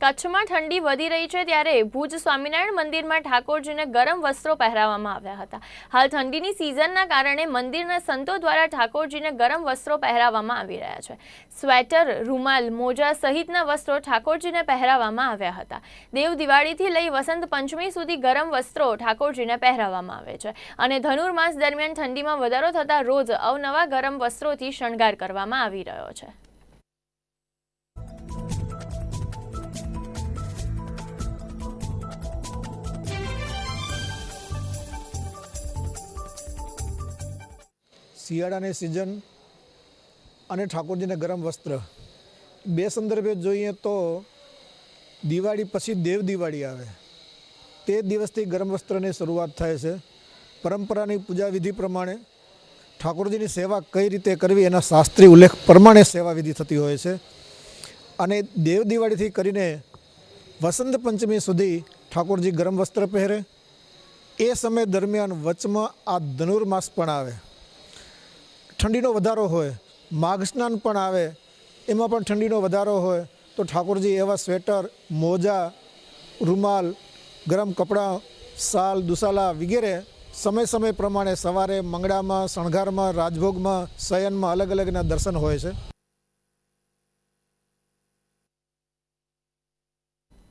કચ્છમાં ઠંડી વધી રહી છે ત્યારે ભુજ સ્વામિનારાયણ મંદિરમાં ઠાકોરજીને ગરમ વસ્ત્રો પહેરાવવામાં આવ્યા હતા। હાલ ઠંડીની સિઝનના કારણે મંદિરના સંતો દ્વારા ઠાકોરજીને ગરમ વસ્ત્રો પહેરાવવામાં આવી રહ્યા છે। સ્વેટર, રૂમાલ, મોજા સહિતના વસ્ત્રો ઠાકોરજીને પહેરાવવામાં આવ્યા હતા। દેવ દિવાળીથી લઈ વસંત પંચમી સુધી ગરમ વસ્ત્રો ઠાકોરજીને પહેરાવવામાં આવે છે અને ધનુર્માસ દરમિયાન ઠંડીમાં વધારો થતાં રોજ અવનવા ગરમ વસ્ત્રોથી શણગાર કરવામાં આવી રહ્યો છે। શિયાળાની સિઝન અને ઠાકોરજીને ગરમ વસ્ત્ર બે સંદર્ભે જોઈએ તો દિવાળી પછી દેવ દિવાળી આવે તે દિવસથી ગરમ વસ્ત્રની શરૂઆત થાય છે। પરંપરાની પૂજા વિધિ પ્રમાણે ઠાકોરજીની સેવા કઈ રીતે કરવી એના શાસ્ત્રીય ઉલ્લેખ પ્રમાણે સેવા વિધિ થતી હોય છે અને દેવ દિવાળીથી કરીને વસંત પંચમી સુધી ઠાકોરજી ગરમ વસ્ત્ર પહેરે। એ સમય દરમિયાન વચમાં આ ધનુર્માસ પણ આવે, ઠંડીનો વધારો હોય, માઘ સ્નાન પણ આવે, એમાં પણ ઠંડીનો વધારો હોય તો ઠાકોરજી એવા સ્વેટર, મોજા, રૂમાલ, ગરમ કપડાં, શાલ, દુસાલા વગેરે સમય પ્રમાણે સવારે મંગળામાં, શણગારમાં, રાજભોગમાં, શયનમાં અલગ અલગના દર્શન હોય છે।